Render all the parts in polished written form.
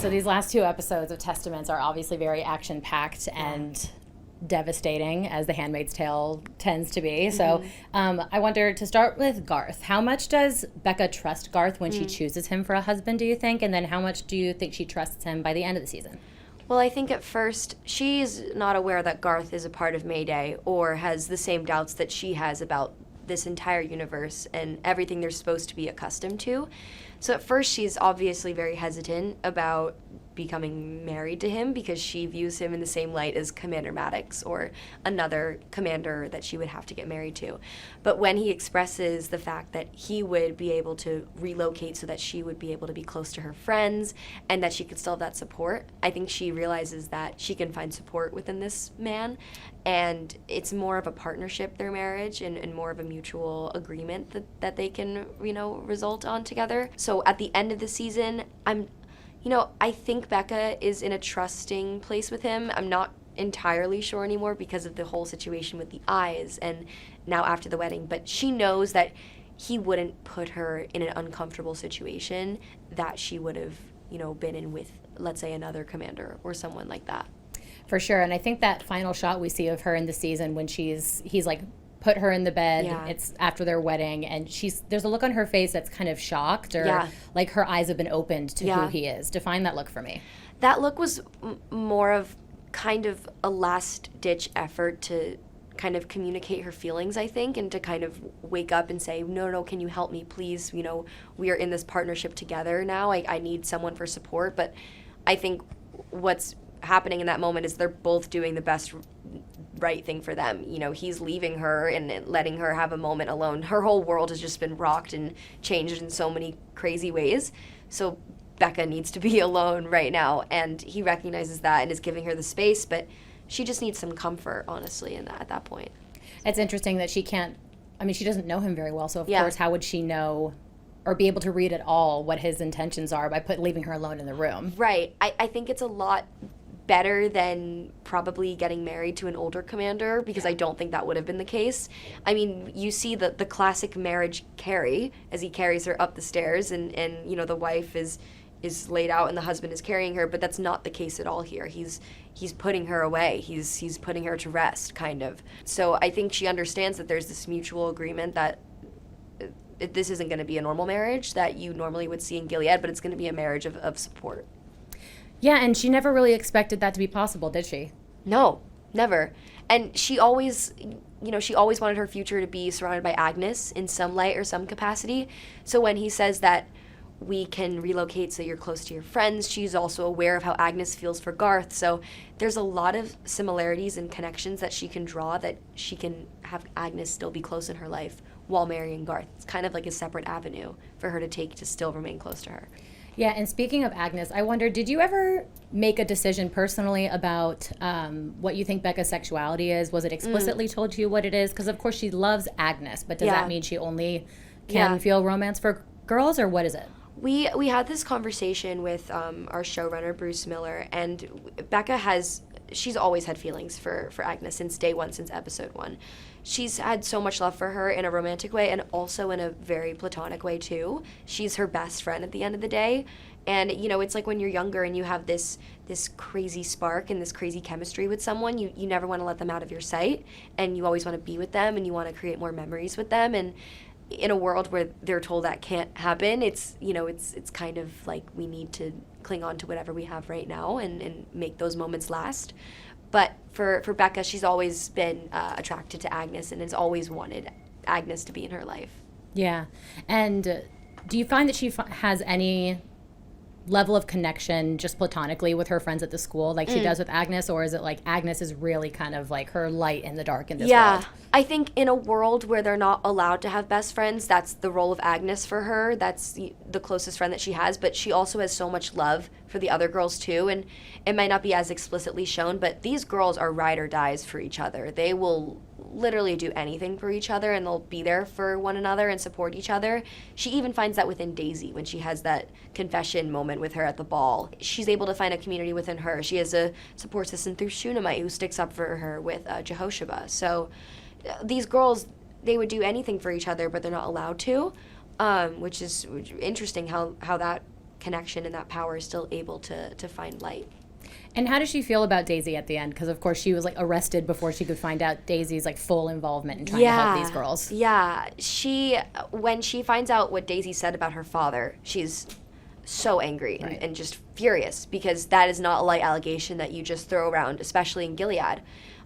So these last two episodes of Testaments are obviously very action-packed and devastating, as The Handmaid's Tale tends to be. So I wonder, to start with Garth, how much does Becca trust Garth when she chooses him for a husband, do you think? And then how much do you think she trusts him by the end of the season? Well, I think at first she's not aware that Garth is a part of Mayday or has the same doubts that she has about this entire universe and everything they're supposed to be accustomed to. So at first she's obviously very hesitant about becoming married to him because she views him in the same light as Commander Maddox or another commander that she would have to get married to. But when he expresses the fact that he would be able to relocate so that she would be able to be close to her friends and that she could still have that support, I think she realizes that she can find support within this man, and it's more of a partnership, their marriage, and more of a mutual agreement that they can, result on together. So at the end of the season, I think Becca is in a trusting place with him. I'm not entirely sure anymore because of the whole situation with the eyes and now after the wedding, but she knows that he wouldn't put her in an uncomfortable situation that she would have, been in with, let's say, another commander or someone like that. For sure. And I think that final shot we see of her in the season when he's like put her in the bed. Yeah. It's after their wedding, and there's a look on her face that's kind of shocked, or like her eyes have been opened to who he is. Define that look for me. That look was more of kind of a last-ditch effort to kind of communicate her feelings, I think, and to kind of wake up and say, no, can you help me, please? We are in this partnership together now. I need someone for support. But I think what's happening in that moment is they're both doing the best right thing for them. He's leaving her and letting her have a moment alone. Her whole world has just been rocked and changed in so many crazy ways. So Becca needs to be alone right now, and he recognizes that and is giving her the space, but she just needs some comfort, honestly, at that point. It's interesting that she doesn't know him very well, so of course, how would she know or be able to read at all what his intentions are by leaving her alone in the room? Right. I think it's a lot better than probably getting married to an older commander, because I don't think that would have been the case. I mean, you see the classic marriage carry as he carries her up the stairs, and the wife is laid out and the husband is carrying her, but that's not the case at all here. He's putting her away. He's putting her to rest, kind of. So I think she understands that there's this mutual agreement that this isn't going to be a normal marriage that you normally would see in Gilead, but it's going to be a marriage of support. Yeah, and she never really expected that to be possible, did she? No, never. And she always wanted her future to be surrounded by Agnes in some light or some capacity. So when he says that we can relocate so you're close to your friends, she's also aware of how Agnes feels for Garth. So there's a lot of similarities and connections that she can draw, that she can have Agnes still be close in her life while marrying Garth. It's kind of like a separate avenue for her to take to still remain close to her. Yeah, and speaking of Agnes, I wonder, did you ever make a decision personally about what you think Becca's sexuality is? Was it explicitly told to you what it is? Because, of course, she loves Agnes, but does that mean she only can feel romance for girls, or what is it? We had this conversation with our showrunner, Bruce Miller, and Becca she's always had feelings for Agnes since day one, since episode 1. She's had so much love for her in a romantic way and also in a very platonic way, too. She's her best friend at the end of the day. And, it's like when you're younger and you have this crazy spark and this crazy chemistry with someone, you never want to let them out of your sight, and you always want to be with them and you want to create more memories with them. And in a world where they're told that can't happen, it's kind of like we need to cling on to whatever we have right now and make those moments last. But for Becca, she's always been attracted to Agnes and has always wanted Agnes to be in her life. Yeah. And do you find that she has any level of connection just platonically with her friends at the school like she does with Agnes, or is it like Agnes is really kind of like her light in the dark in this world? I think in a world where they're not allowed to have best friends, that's the role of Agnes for her. That's the closest friend that she has, but she also has so much love for the other girls too, and it might not be as explicitly shown, but these girls are ride or dies for each other. They will literally do anything for each other, and they'll be there for one another and support each other. She even finds that within Daisy when she has that confession moment with her at the ball. She's able to find a community within her. She has a support system through Shunammite who sticks up for her with Jehoshaphat. So these girls, they would do anything for each other, but they're not allowed to, which is interesting how that connection and that power is still able to find light. And how does she feel about Daisy at the end? Because, of course, she was, like, arrested before she could find out Daisy's, like, full involvement in trying to help these girls. Yeah. When she finds out what Daisy said about her father, she's so angry and just furious, because that is not a light allegation that you just throw around, especially in Gilead.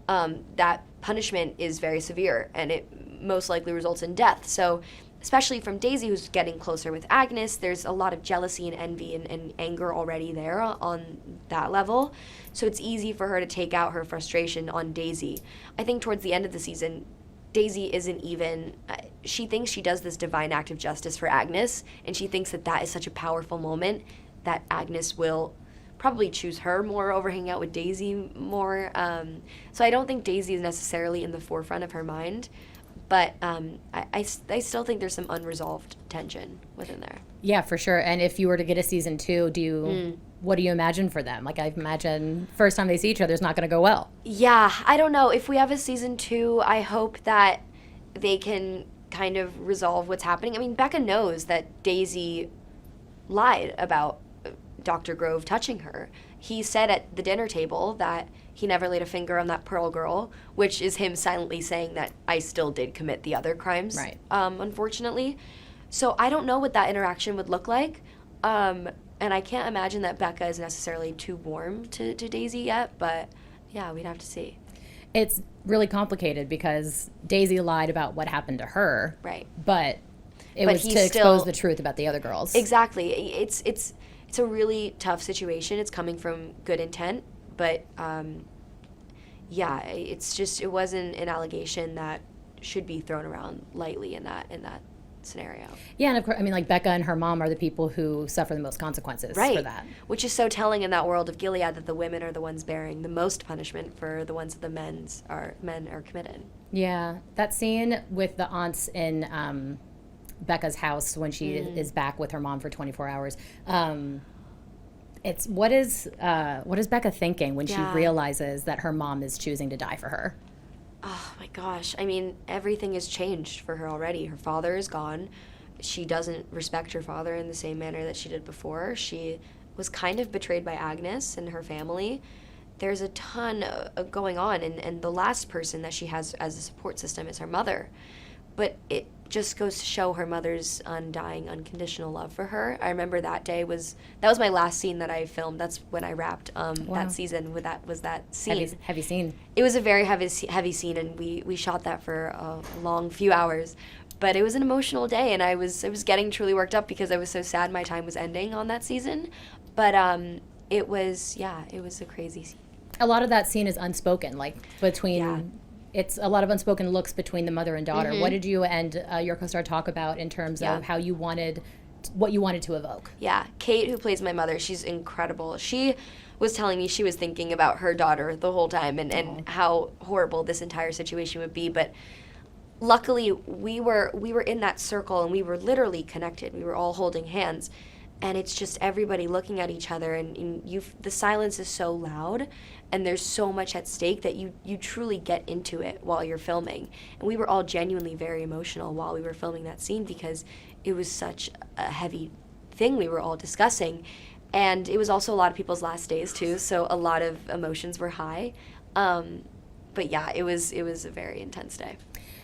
That punishment is very severe, and it most likely results in death. So especially from Daisy, who's getting closer with Agnes, there's a lot of jealousy and envy and anger already there on that level. So it's easy for her to take out her frustration on Daisy. I think towards the end of the season, Daisy isn't even, she thinks she does this divine act of justice for Agnes, and she thinks that is such a powerful moment that Agnes will probably choose her more over hanging out with Daisy more. So I don't think Daisy is necessarily in the forefront of her mind. But I still think there's some unresolved tension within there. Yeah, for sure. And if you were to get a season 2, what do you imagine for them? Like, I imagine first time they see each other is not going to go well. Yeah, I don't know. If we have a season 2, I hope that they can kind of resolve what's happening. I mean, Becca knows that Daisy lied about Dr. Grove touching her. He said at the dinner table that he never laid a finger on that Pearl girl, which is him silently saying that I still did commit the other crimes, unfortunately. So I don't know what that interaction would look like. And I can't imagine that Becca is necessarily too warm to Daisy yet, but yeah, we'd have to see. It's really complicated because Daisy lied about what happened to her. Right. But it was to expose the truth about the other girls. Exactly. It's a really tough situation. It's coming from good intent, but yeah, it wasn't an allegation that should be thrown around lightly in that scenario. Yeah, and of course, I mean, like, Becca and her mom are the people who suffer the most consequences for that. Which is so telling in that world of Gilead, that the women are the ones bearing the most punishment for the ones that the men are committed. Yeah, that scene with the aunts in Becca's house when she is back with her mom for 24 hours. It's what is Becca thinking when she realizes that her mom is choosing to die for her? Oh my gosh. I mean, everything has changed for her already. Her father is gone. She doesn't respect her father in the same manner that she did before. She was kind of betrayed by Agnes and her family. There's a ton going on, and the last person that she has as a support system is her mother. But it just goes to show her mother's undying, unconditional love for her. I remember that was my last scene that I filmed. That's when I wrapped that season with that scene. Heavy scene. It was a very heavy scene, and we shot that for a long few hours. But it was an emotional day, and I was getting truly worked up because I was so sad my time was ending on that season. But it was a crazy scene. A lot of that scene is unspoken, like between. Yeah. It's a lot of unspoken looks between the mother and daughter. What did you and your co-star talk about in terms of how you wanted, what you wanted to evoke? Yeah, Kate, who plays my mother, she's incredible. She was telling me she was thinking about her daughter the whole time and how horrible this entire situation would be. But luckily, we were in that circle and we were literally connected. We were all holding hands. And it's just everybody looking at each other, and the silence is so loud, and there's so much at stake that you truly get into it while you're filming. And we were all genuinely very emotional while we were filming that scene because it was such a heavy thing we were all discussing. And it was also a lot of people's last days too, so a lot of emotions were high. But yeah, it was a very intense day.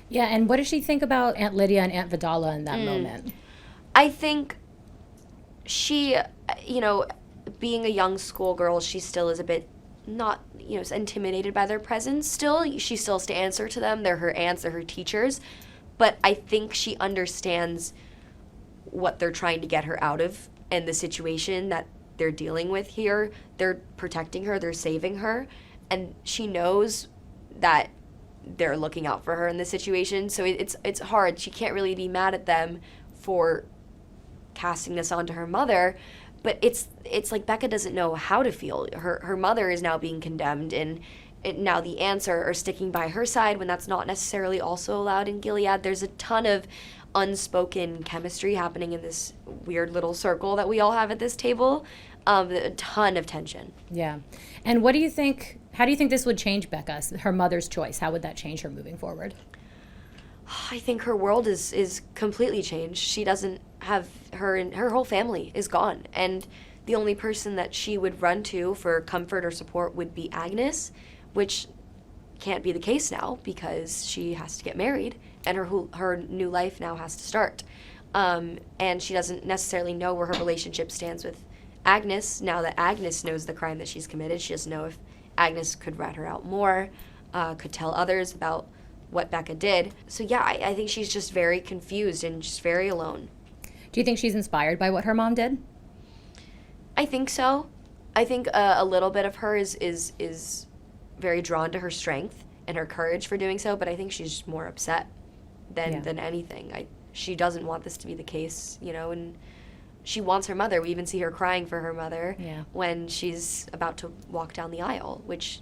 Yeah, and what did she think about Aunt Lydia and Aunt Vidala in that moment? I think she, being a young schoolgirl, she still is a bit not, intimidated by their presence still. She still has to answer to them. They're her aunts, they're her teachers. But I think she understands what they're trying to get her out of and the situation that they're dealing with here. They're protecting her, they're saving her. And she knows that they're looking out for her in this situation. So it's hard. She can't really be mad at them for casting this onto her mother, but it's like Becca doesn't know how to feel. Her mother is now being condemned, and now the aunts are sticking by her side when that's not necessarily also allowed in Gilead. There's a ton of unspoken chemistry happening in this weird little circle that we all have at this table. A ton of tension. Yeah. And what do you think, how do you think this would change Becca, her mother's choice? How would that change her moving forward? I think her world is completely changed. She doesn't have her whole family is gone, and the only person that she would run to for comfort or support would be Agnes, which can't be the case now because she has to get married and her new life now has to start. And she doesn't necessarily know where her relationship stands with Agnes now that Agnes knows the crime that she's committed. She doesn't know if Agnes could rat her out more, could tell others about what Becca did. So yeah, I think she's just very confused and just very alone. Do you think she's inspired by what her mom did? I think so. I think a little bit of her is very drawn to her strength and her courage for doing so, but I think she's more upset than anything. She doesn't want this to be the case, and she wants her mother. We even see her crying for her mother when she's about to walk down the aisle, which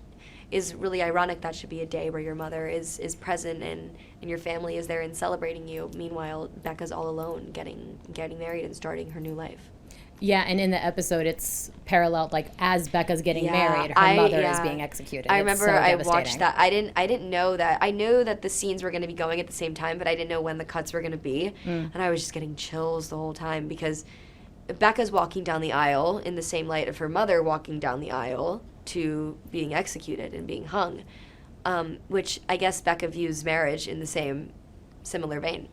is really ironic. That should be a day where your mother is present and your family is there and celebrating you. Meanwhile, Becca's all alone getting married and starting her new life. Yeah, and in the episode, it's paralleled, like, as Becca's getting married, her mother is being executed. I remember I watched that. I didn't know that. I knew that the scenes were going to be going at the same time, but I didn't know when the cuts were going to be. And I was just getting chills the whole time because Becca's walking down the aisle in the same light of her mother walking down the aisle to being executed and being hung, which I guess Becca views marriage in the similar vein.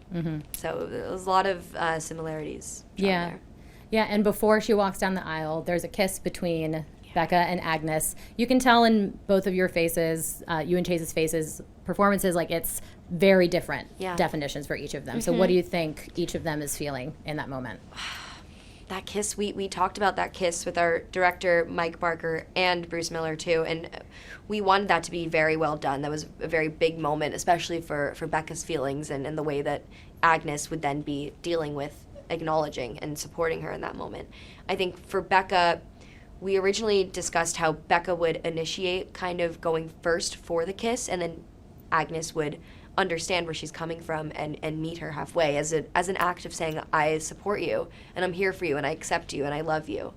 So there's a lot of similarities there. Yeah, and before she walks down the aisle, there's a kiss between Becca and Agnes. You can tell in both of your faces, you and Chase's faces, performances, like it's very different definitions for each of them. So what do you think each of them is feeling in that moment? That kiss, we talked about that kiss with our director, Mike Barker, and Bruce Miller, too, and we wanted that to be very well done. That was a very big moment, especially for Becca's feelings and the way that Agnes would then be dealing with acknowledging and supporting her in that moment. I think for Becca, we originally discussed how Becca would initiate kind of going first for the kiss, and then Agnes would understand where she's coming from and meet her halfway as an act of saying, I support you, and I'm here for you, and I accept you, and I love you.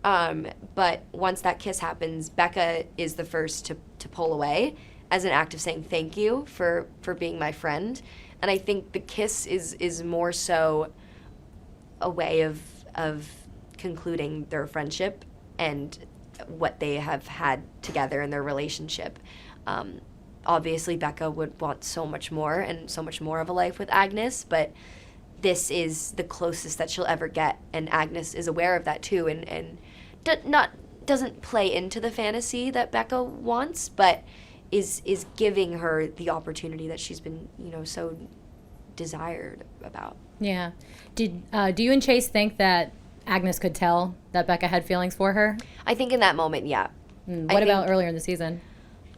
But once that kiss happens, Becca is the first to pull away as an act of saying thank you for being my friend. And I think the kiss is more so a way of concluding their friendship and what they have had together in their relationship. Obviously, Becca would want so much more and so much more of a life with Agnes, but this is the closest that she'll ever get, and Agnes is aware of that too, and doesn't play into the fantasy that Becca wants, but is giving her the opportunity that she's been so desired about. Yeah. Do you and Chase think that Agnes could tell that Becca had feelings for her? I think in that moment, yeah. What about earlier in the season?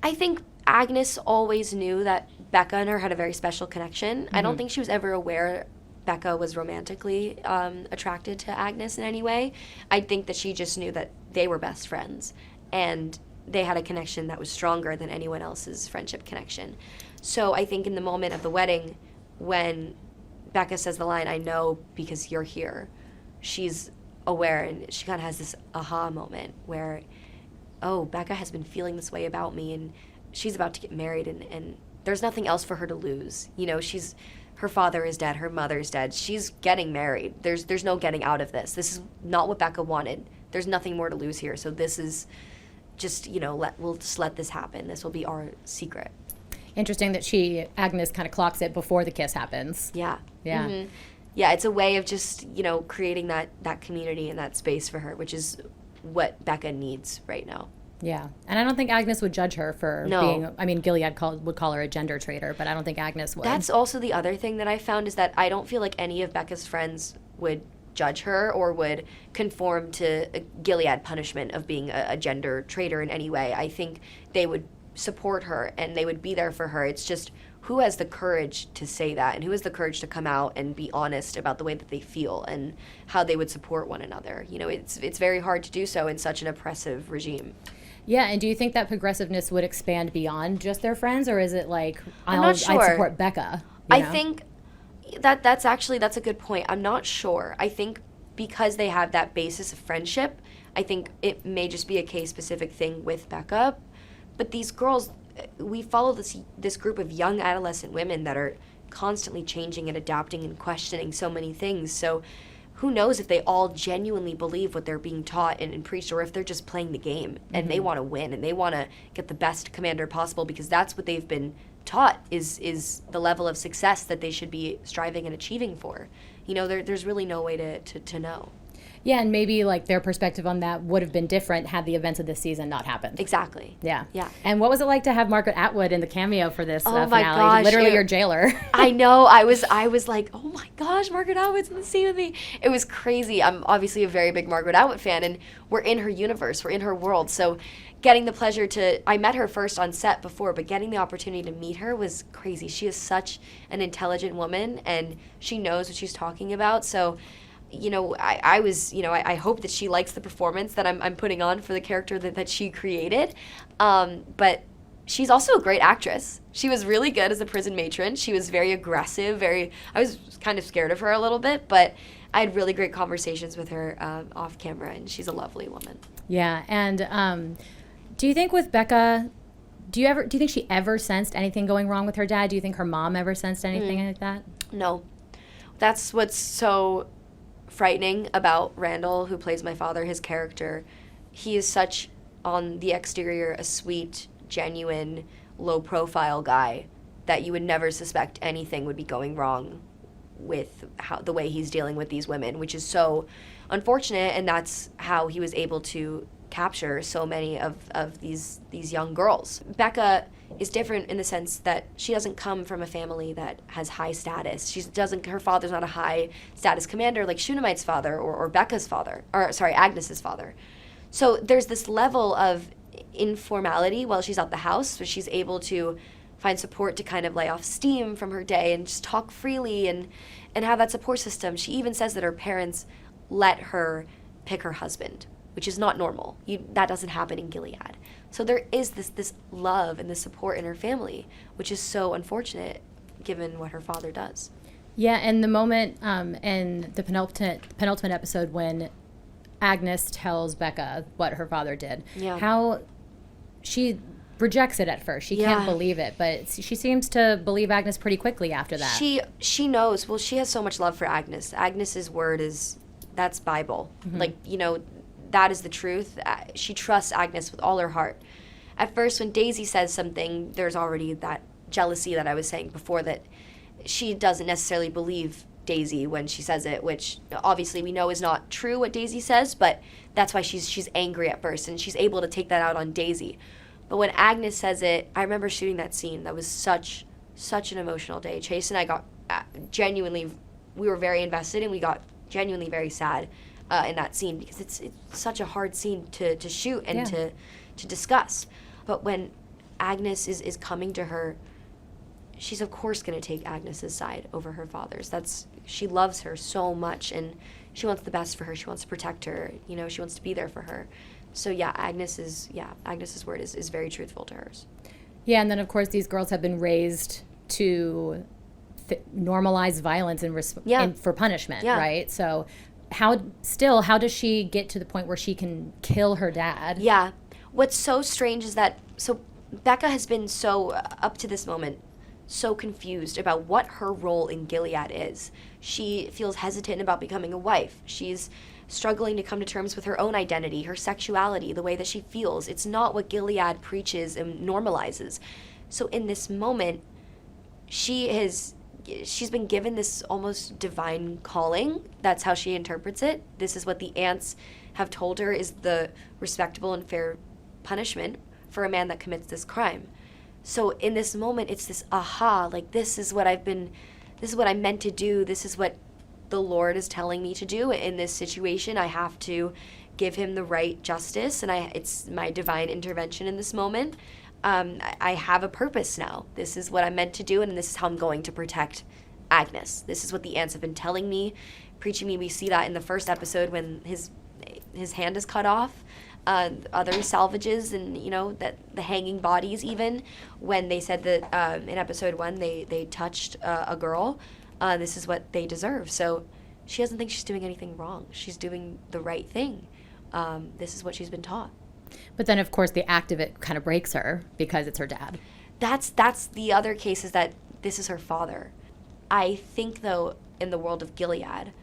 I think Agnes always knew that Becca and her had a very special connection. I don't think she was ever aware Becca was romantically attracted to Agnes in any way. I think that she just knew that they were best friends and they had a connection that was stronger than anyone else's friendship connection. So I think in the moment of the wedding, when Becca says the line, I know because you're here, she's aware, and she kind of has this aha moment where, oh, Becca has been feeling this way about me, and she's about to get married, and there's nothing else for her to lose. Her father is dead, her mother's dead, she's getting married. There's no getting out of this. This is not what Becca wanted. There's nothing more to lose here, so this is just, we'll just let this happen. This will be our secret. Interesting that Agnes kind of clocks it before the kiss happens. Yeah. Yeah. Mm-hmm. Yeah, it's a way of just, creating that community and that space for her, which is what Becca needs right now. Yeah. And I don't think Agnes would judge her for being, Gilead would call her a gender traitor, but I don't think Agnes would. That's also the other thing that I found is that I don't feel like any of Becca's friends would judge her or would conform to a Gilead punishment of being a gender traitor in any way. I think they would support her and they would be there for her. It's just who has the courage to say that and who has the courage to come out and be honest about the way that they feel and how they would support one another. It's very hard to do so in such an oppressive regime. Yeah, and do you think that progressiveness would expand beyond just their friends, or is it like, I'm not sure. I'd support Becca? I think that's a good point. I'm not sure. I think because they have that basis of friendship, I think it may just be a case-specific thing with Becca. But these girls, we follow this group of young adolescent women that are constantly changing and adapting and questioning so many things. So who knows if they all genuinely believe what they're being taught and preached, or if they're just playing the game and they want to win and they want to get the best commander possible because that's what they've been taught is the level of success that they should be striving and achieving for. There's really no way to know. Yeah, and maybe like their perspective on that would have been different had the events of this season not happened. Exactly. Yeah. Yeah. And what was it like to have Margaret Atwood in the cameo for this my finale? gosh, Literally your jailer. I know. I was like, oh my gosh, Margaret Atwood's in the scene with me. It was crazy. I'm obviously a very big Margaret Atwood fan, and we're in her universe. We're in her world. So getting the pleasure I met her first on set before, but getting the opportunity to meet her was crazy. She is such an intelligent woman, and she knows what she's talking about. So I hope that she likes the performance that I'm putting on for the character that she created. But she's also a great actress. She was really good as a prison matron. She was very aggressive, I was kind of scared of her a little bit, but I had really great conversations with her off camera, and she's a lovely woman. Yeah, and do you think with Becka, do you think she ever sensed anything going wrong with her dad? Do you think her mom ever sensed anything like that? No. That's what's so frightening about Randall, who plays my father, his character. He is such, on the exterior, a sweet, genuine, low-profile guy that you would never suspect anything would be going wrong with the way he's dealing with these women, which is so unfortunate, and that's how he was able to capture so many of these young girls. Becka is different in the sense that she doesn't come from a family that has high status. Her father's not a high status commander like Shunammite's father or Becca's father, Agnes's father. So there's this level of informality while she's at the house, where she's able to find support to kind of lay off steam from her day and just talk freely and have that support system. She even says that her parents let her pick her husband, which is not normal. That doesn't happen in Gilead. So there is this love and this support in her family, which is so unfortunate given what her father does. Yeah, and the moment in the penultimate episode when Agnes tells Becka what her father did, how she rejects it at first. She can't believe it, but she seems to believe Agnes pretty quickly after that. She knows. Well, she has so much love for Agnes. Agnes's word that's Bible. Mm-hmm. That is the truth. She trusts Agnes with all her heart. At first, when Daisy says something, there's already that jealousy that I was saying before, that she doesn't necessarily believe Daisy when she says it, which obviously we know is not true what Daisy says, but that's why she's angry at first, and she's able to take that out on Daisy. But when Agnes says it, I remember shooting that scene. That was such an emotional day. Chase and I got we were very invested, and we got genuinely very sad in that scene, because it's such a hard scene to shoot and to discuss. But when Agnes is coming to her, she's of course going to take Agnes's side over her father's. She loves her so much, and she wants the best for her. She wants to protect her. She wants to be there for her. So Agnes's word is very truthful to hers. Yeah, and then of course these girls have been raised to normalize violence and for punishment, right? So how does she get to the point where she can kill her dad? Yeah. What's so strange is that Becka has been so, up to this moment, so confused about what her role in Gilead is. She feels hesitant about becoming a wife. She's struggling to come to terms with her own identity, her sexuality, the way that she feels. It's not what Gilead preaches and normalizes. So in this moment, she's been given this almost divine calling. That's how she interprets it. This is what the aunts have told her is the respectable and fair punishment for a man that commits this crime. So in this moment, it's this aha, like this is what I'm meant to do. This is what the Lord is telling me to do in this situation. I have to give him the right justice, and it's my divine intervention in this moment. I have a purpose now. This is what I'm meant to do, and this is how I'm going to protect Agnes. This is what the aunts have been telling me, preaching me. We see that in the first episode when his hand is cut off. Other salvages and, that the hanging bodies, even when they said that in episode 1 they touched a girl, this is what they deserve. So she doesn't think she's doing anything wrong. She's doing the right thing. This is what she's been taught. But then, of course, the act of it kind of breaks her because it's her dad. That's the other case, is that this is her father. I think, though, in the world of Gilead,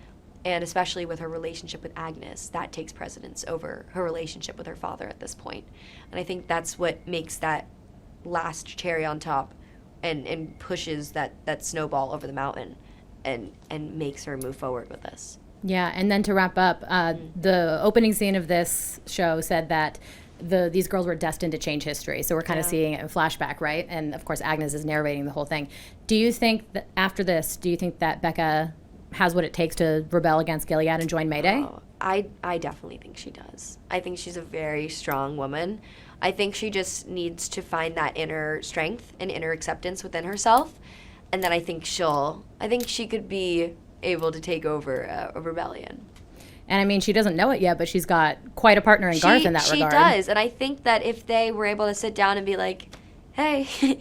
And especially with her relationship with Agnes, that takes precedence over her relationship with her father at this point. And I think that's what makes that last cherry on top and pushes that snowball over the mountain and makes her move forward with this. Yeah, and then to wrap up, the opening scene of this show said that these girls were destined to change history. So we're kind of seeing a flashback, right? And of course, Agnes is narrating the whole thing. Do you think that after this, do you think that Becka has what it takes to rebel against Gilead and join Mayday? Oh, I definitely think she does. I think she's a very strong woman. I think she just needs to find that inner strength and inner acceptance within herself. And then I think she could be able to take over a rebellion. And I mean, she doesn't know it yet, but she's got quite a partner in Garth in that regard. She does. And I think that if they were able to sit down and be like, hey,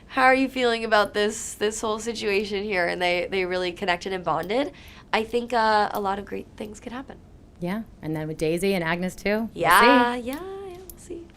how are you feeling about this whole situation here? And they really connected and bonded. I think a lot of great things could happen. Yeah. And then with Daisy and Agnes too. We'll see. We'll see.